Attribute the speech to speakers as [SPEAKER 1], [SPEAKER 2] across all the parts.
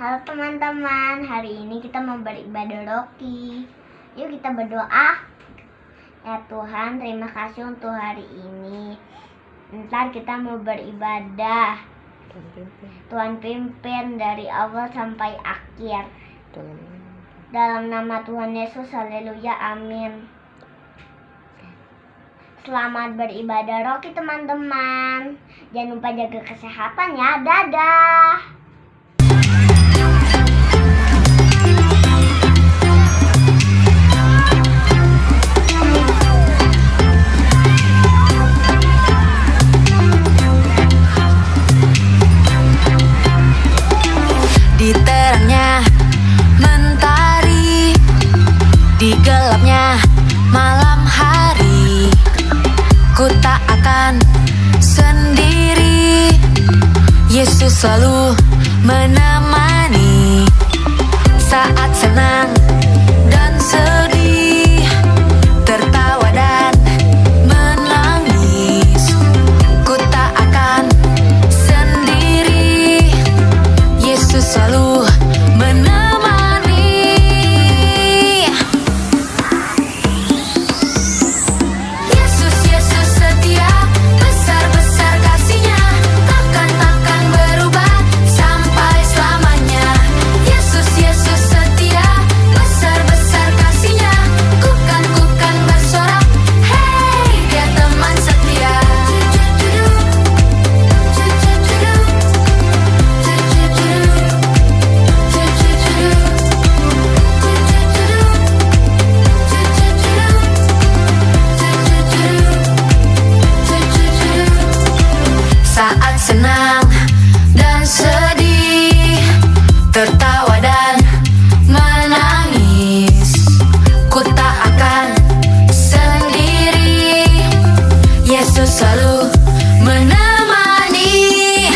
[SPEAKER 1] Halo teman-teman, hari ini kita mau beribadah Rocky. Yuk kita berdoa. Ya Tuhan, terima kasih untuk hari ini. Ntar kita mau beribadah. Tuhan pimpin dari awal sampai akhir. Dalam nama Tuhan Yesus, haleluya, amin. Selamat beribadah Rocky teman-teman. Jangan lupa jaga kesehatan ya. Dadah.
[SPEAKER 2] Di terangnya mentari, di gelapnya malam hari, ku tak akan sendiri. Yesus selalu menemani saat senang dan sedih, tertawa dan menangis. Ku tak akan sendiri. Yesus selalu menemani. Yesus, Yesus setia, besar-besar kasih-Nya, takkan berubah sampai selamanya. Yesus, Yesus setia, besar-besar kasih-Nya, ku kan bersorak, hey, Dia teman setia. Saat senang dan sedih, tertawa dan menangis, ku tak akan sendiri. Yesus selalu menemani.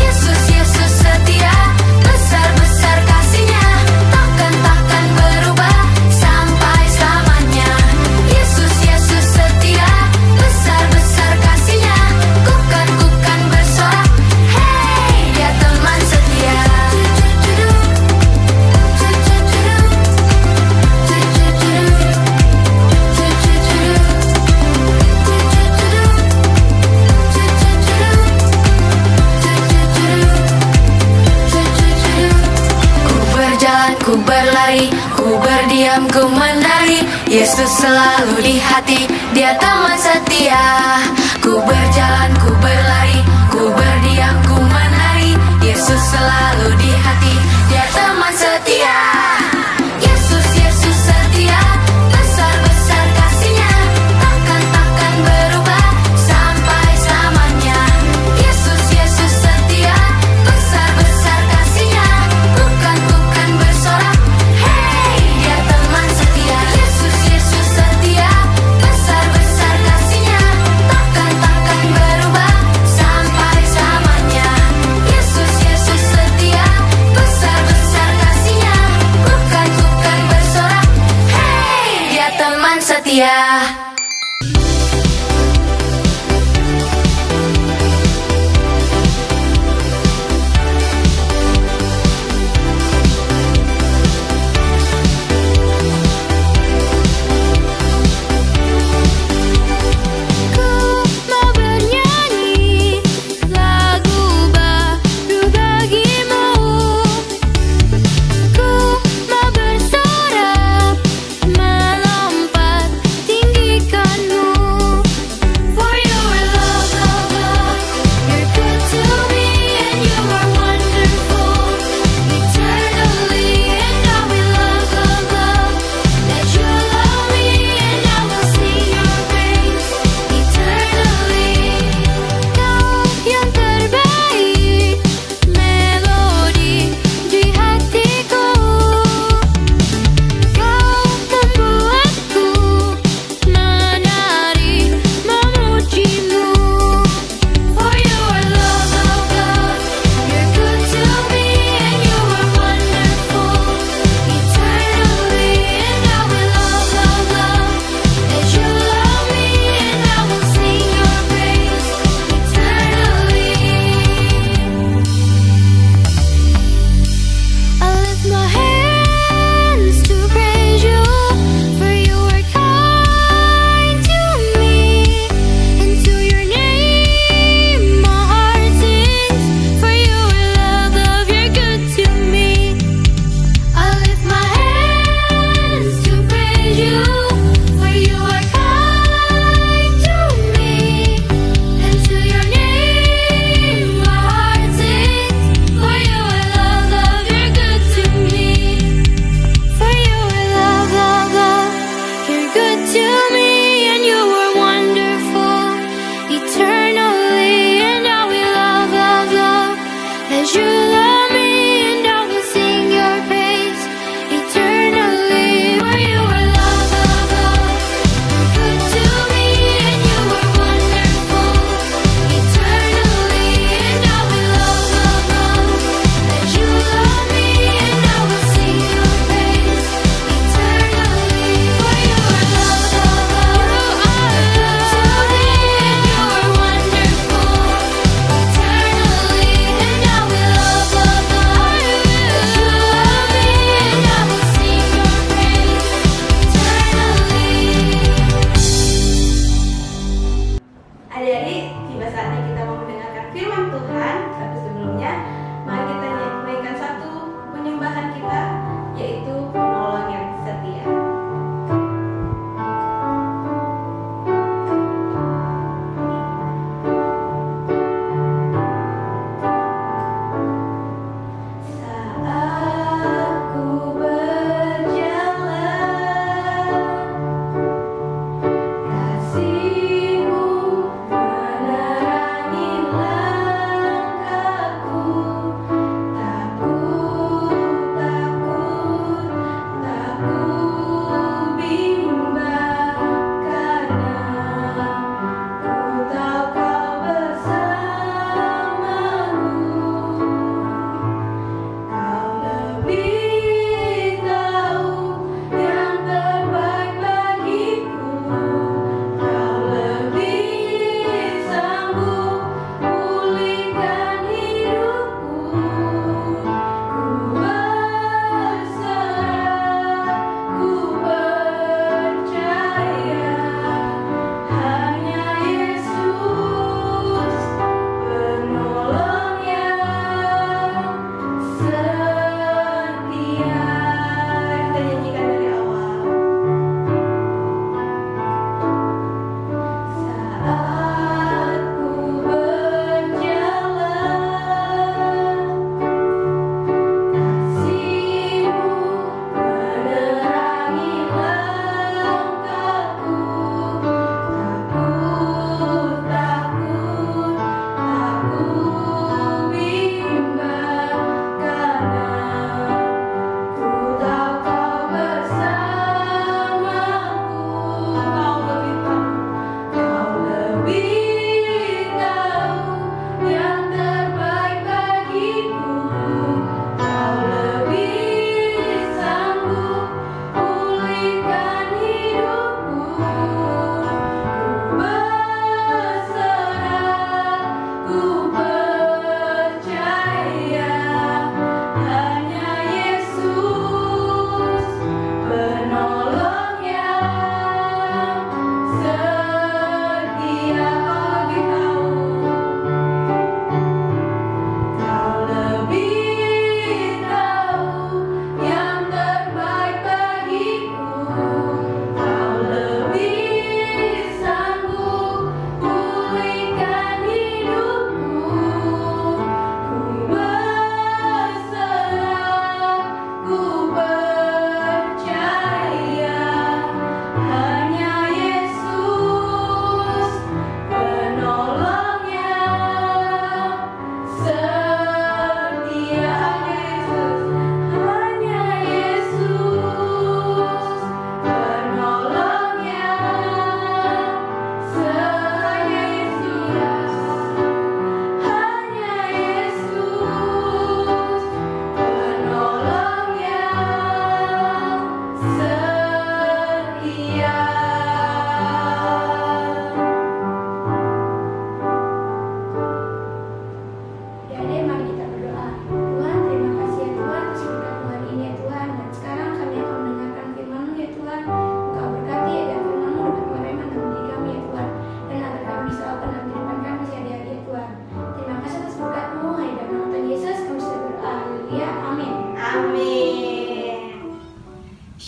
[SPEAKER 2] Yesus, Yesus setia, besar-besar kasih-Nya, takkan berubah sampai selamanya. Yesus, Yesus setia, besar-besar kasih-Nya, ku kan bersorak, hey, Dia teman setia. Ku berjalan, ku berlari, ku berdiam, ku menari, Yesus selalu di hati, Dia teman setia. Ku berjalan, ku berlari, ku berdiam, ku menari, Yesus selalu di hati, Dia teman setia. Yesus, Yesus setia, besar-besar kasih-Nya, takkan berubah sampai selamanya. Yesus, Yesus setia, besar-besar kasih-Nya, ku kan bersorak, hey, Dia teman setia. Yesus, Yesus setia, besar-besar kasih-Nya, takkan berubah sampai selamanya. Yesus, Yesus setia,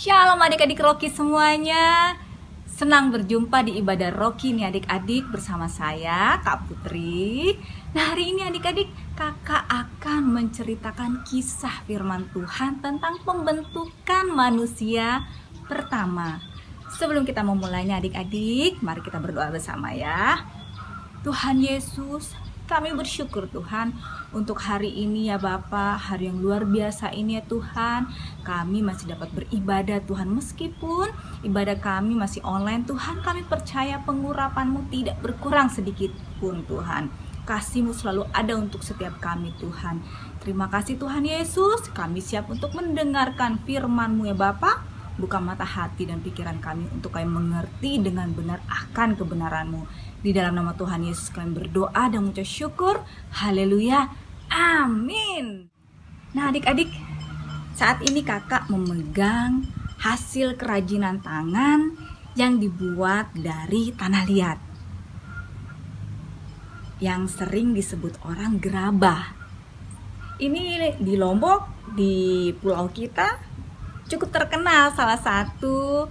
[SPEAKER 3] Shalom adik-adik Rocky semuanya. Senang berjumpa di ibadah Rocky nih adik-adik bersama saya Kak Putri. Nah hari ini adik-adik kakak akan menceritakan kisah firman Tuhan tentang pembentukan manusia pertama. Sebelum kita memulainya adik-adik, mari kita berdoa bersama ya. Tuhan Yesus, kami bersyukur Tuhan untuk hari ini ya Bapa, hari yang luar biasa ini ya Tuhan. Kami masih dapat beribadah Tuhan, meskipun ibadah kami masih online Tuhan, kami percaya pengurapan-Mu tidak berkurang sedikit pun Tuhan. Kasih-Mu selalu ada untuk setiap kami Tuhan. Terima kasih Tuhan Yesus, kami siap untuk mendengarkan firman-Mu ya Bapa. Buka mata hati dan pikiran kami untuk kami mengerti dengan benar akan kebenaran-Mu. Di dalam nama Tuhan Yesus kami berdoa dan mengucap syukur. Haleluya. Amin. Nah adik-adik, saat ini kakak memegang hasil kerajinan tangan yang dibuat dari tanah liat, yang sering disebut orang gerabah. Ini di Lombok, di pulau kita, cukup terkenal, salah satu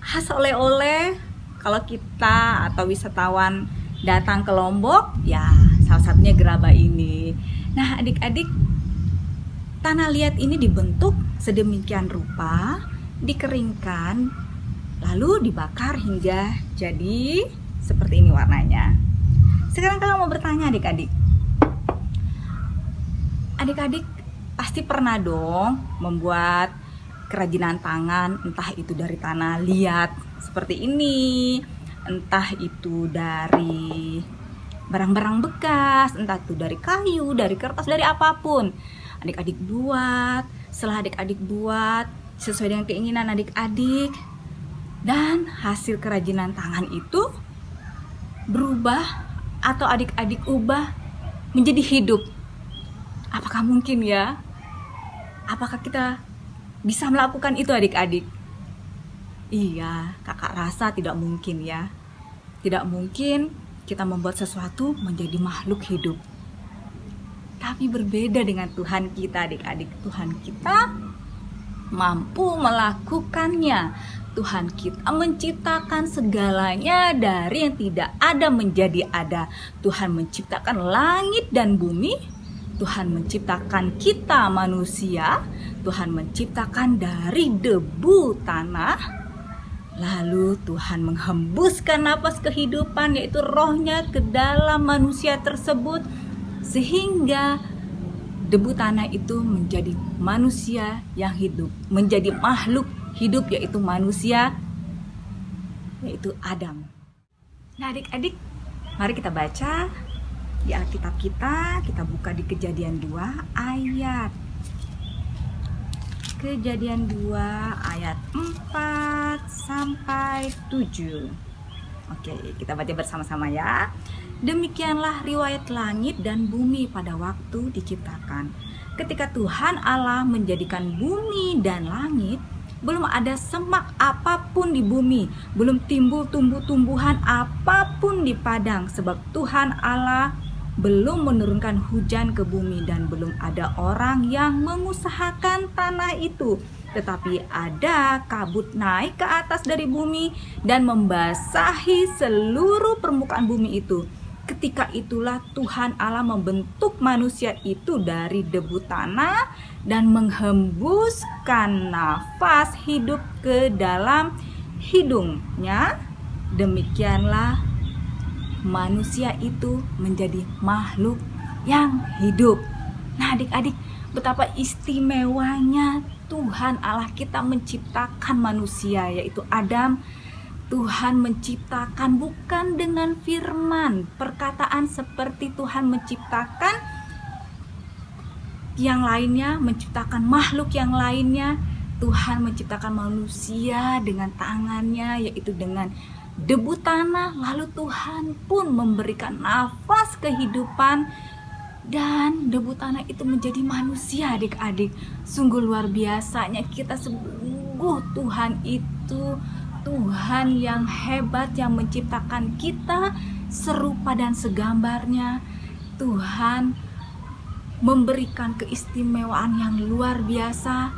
[SPEAKER 3] khas oleh-oleh. Kalau kita atau wisatawan datang ke Lombok, ya salah satunya gerabah ini. Nah adik-adik, tanah liat ini dibentuk sedemikian rupa, dikeringkan, lalu dibakar hingga jadi seperti ini warnanya. Sekarang kakak mau bertanya adik-adik. Adik-adik pasti pernah dong membuat kerajinan tangan, entah itu dari tanah liat seperti ini, entah itu dari barang-barang bekas, entah itu dari kayu, dari kertas, dari apapun. Adik-adik buat, setelah adik-adik buat sesuai dengan keinginan adik-adik, dan hasil kerajinan tangan itu berubah atau adik-adik ubah menjadi hidup. Apakah mungkin ya? Apakah kita bisa melakukan itu adik-adik? Iya, kakak rasa tidak mungkin ya. Tidak mungkin kita membuat sesuatu menjadi makhluk hidup. Tapi berbeda dengan Tuhan kita adik-adik. Tuhan kita mampu melakukannya. Tuhan kita menciptakan segalanya dari yang tidak ada menjadi ada. Tuhan menciptakan langit dan bumi. Tuhan menciptakan kita manusia. Tuhan menciptakan dari debu tanah. Lalu Tuhan menghembuskan napas kehidupan, yaitu rohnya ke dalam manusia tersebut, sehingga debu tanah itu menjadi manusia yang hidup, menjadi makhluk hidup, yaitu manusia, yaitu Adam. Nah adik-adik, mari kita baca di Alkitab kita buka di Kejadian 2 ayat Kejadian 2 ayat 4 sampai 7. Oke, kita baca bersama-sama ya. Demikianlah riwayat langit dan bumi pada waktu diciptakan. Ketika Tuhan Allah menjadikan bumi dan langit, belum ada semak apapun di bumi, belum timbul tumbuh-tumbuhan apapun di padang, sebab Tuhan Allah belum menurunkan hujan ke bumi dan belum ada orang yang mengusahakan tanah itu. Tetapi ada kabut naik ke atas dari bumi dan membasahi seluruh permukaan bumi itu. Ketika itulah Tuhan Allah membentuk manusia itu dari debu tanah dan menghembuskan nafas hidup ke dalam hidungnya. Demikianlah manusia itu menjadi makhluk yang hidup. Nah adik-adik, betapa istimewanya Tuhan Allah kita menciptakan manusia, yaitu Adam. Tuhan menciptakan bukan dengan firman, perkataan seperti Tuhan menciptakan yang lainnya, menciptakan makhluk yang lainnya. Tuhan menciptakan manusia dengan tangannya, yaitu dengan debu tanah. Lalu Tuhan pun memberikan nafas kehidupan dan debu tanah itu menjadi manusia adik-adik. Sungguh luar biasanya kita sungguh. Tuhan itu Tuhan yang hebat, yang menciptakan kita serupa dan segambarnya. Tuhan memberikan keistimewaan yang luar biasa.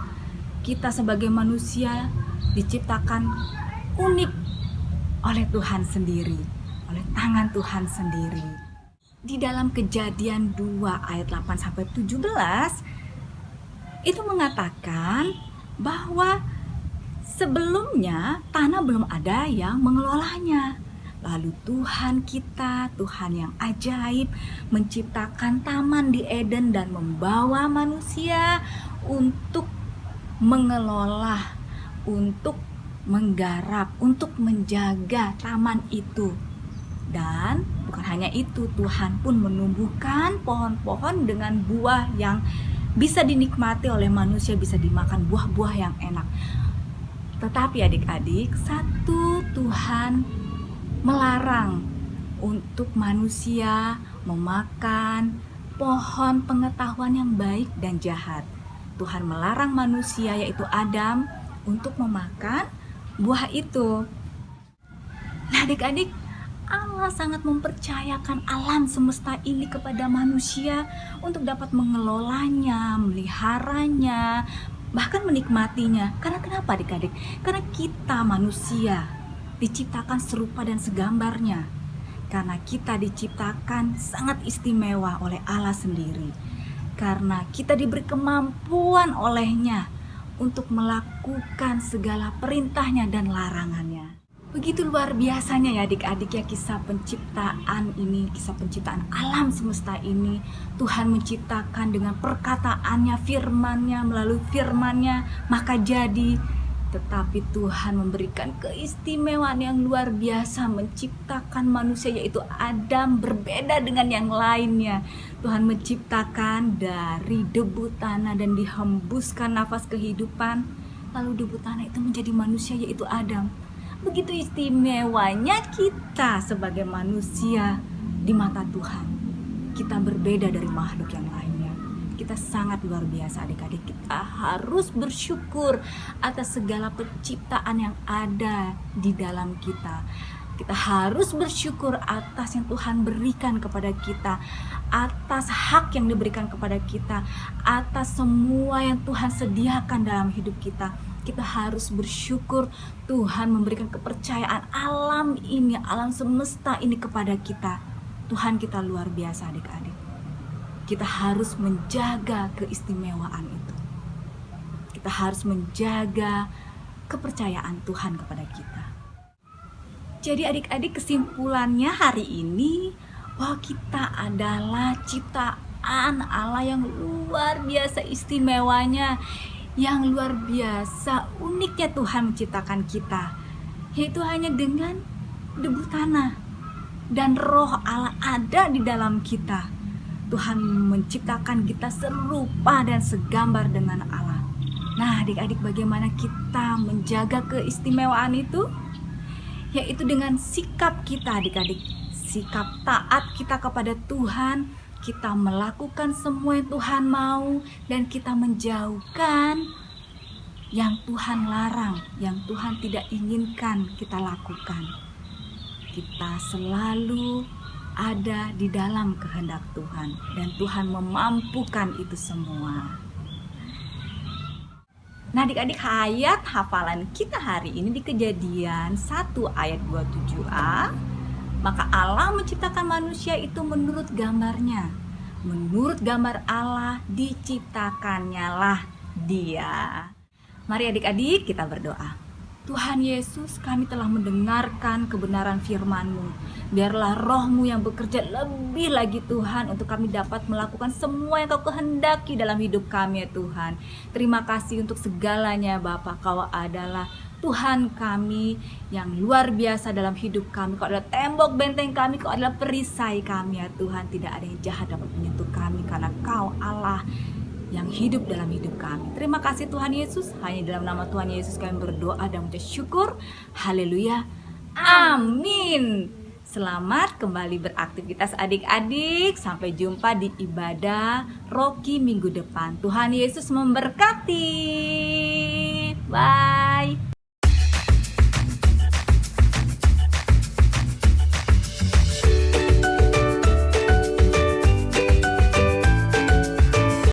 [SPEAKER 3] kita sebagai manusia diciptakan unik oleh Tuhan sendiri, oleh tangan Tuhan sendiri. Di dalam Kejadian 2 ayat 8-17 itu mengatakan bahwa sebelumnya tanah belum ada yang mengelolanya. Lalu Tuhan kita, Tuhan yang ajaib, menciptakan taman di Eden dan membawa manusia untuk mengelola, untuk menggarap, untuk menjaga taman itu. Dan bukan hanya itu, Tuhan pun menumbuhkan pohon-pohon dengan buah yang bisa dinikmati oleh manusia, bisa dimakan, buah-buah yang enak. Tetapi adik-adik, satu, Tuhan melarang untuk manusia memakan pohon pengetahuan yang baik dan jahat. Tuhan melarang manusia, yaitu Adam, untuk memakan buah itu. Nah adik-adik, Allah sangat mempercayakan alam semesta ini kepada manusia untuk dapat mengelolanya, meliharanya, bahkan menikmatinya. Karena kenapa adik-adik? Karena kita manusia diciptakan serupa dan segambarnya. Karena kita diciptakan sangat istimewa oleh Allah sendiri. Karena kita diberi kemampuan olehnya untuk melakukan segala perintahnya dan larangannya. Begitu luar biasanya ya adik-adik ya kisah penciptaan ini, kisah penciptaan alam semesta ini. Tuhan menciptakan dengan perkataannya, firmannya, melalui firmannya maka jadi. Tetapi Tuhan memberikan keistimewaan yang luar biasa, menciptakan manusia yaitu Adam berbeda dengan yang lainnya. Tuhan menciptakan dari debu tanah dan dihembuskan nafas kehidupan. Lalu debu tanah itu menjadi manusia yaitu Adam. Begitu istimewanya kita sebagai manusia di mata Tuhan. Kita berbeda dari makhluk yang lainnya. Kita sangat luar biasa adik-adik. Kita harus bersyukur atas segala penciptaan yang ada di dalam kita. Kita harus bersyukur atas yang Tuhan berikan kepada kita, atas hak yang diberikan kepada kita, atas semua yang Tuhan sediakan dalam hidup kita. Kita harus bersyukur Tuhan memberikan kepercayaan alam ini, alam semesta ini kepada kita. Tuhan kita luar biasa adik-adik. Kita harus menjaga keistimewaan itu. Kita harus menjaga kepercayaan Tuhan kepada kita. Jadi adik-adik, kesimpulannya hari ini bahwa kita adalah ciptaan Allah yang luar biasa istimewanya, yang luar biasa uniknya Tuhan menciptakan kita, yaitu hanya dengan debu tanah dan roh Allah ada di dalam kita. Tuhan menciptakan kita serupa dan segambar dengan Allah. Nah adik-adik, bagaimana kita menjaga keistimewaan itu? Yaitu dengan sikap kita adik-adik, sikap taat kita kepada Tuhan. Kita melakukan semua yang Tuhan mau dan kita menjauhkan yang Tuhan larang, yang Tuhan tidak inginkan kita lakukan. Kita selalu ada di dalam kehendak Tuhan dan Tuhan memampukan itu semua. Nah adik-adik, ayat hafalan kita hari ini di Kejadian 1 ayat 27a. Maka Allah menciptakan manusia itu menurut gambarnya. Menurut gambar Allah diciptakannya lah dia. Mari adik-adik kita berdoa. Tuhan Yesus, kami telah mendengarkan kebenaran firman-Mu. Biarlah Roh-Mu yang bekerja lebih lagi Tuhan, untuk kami dapat melakukan semua yang Kau kehendaki dalam hidup kami ya Tuhan. Terima kasih untuk segalanya Bapa. Kau adalah Tuhan kami yang luar biasa dalam hidup kami. Kau adalah tembok benteng kami, Kau adalah perisai kami ya Tuhan. Tidak ada yang jahat dapat menyentuh kami, karena Kau Allah yang hidup dalam hidup kami. Terima kasih Tuhan Yesus. Hanya dalam nama Tuhan Yesus kami berdoa dan mengucap syukur. Haleluya. Amin. Selamat kembali beraktivitas adik-adik. Sampai jumpa di ibadah Rocky minggu depan. Tuhan Yesus memberkati. Bye.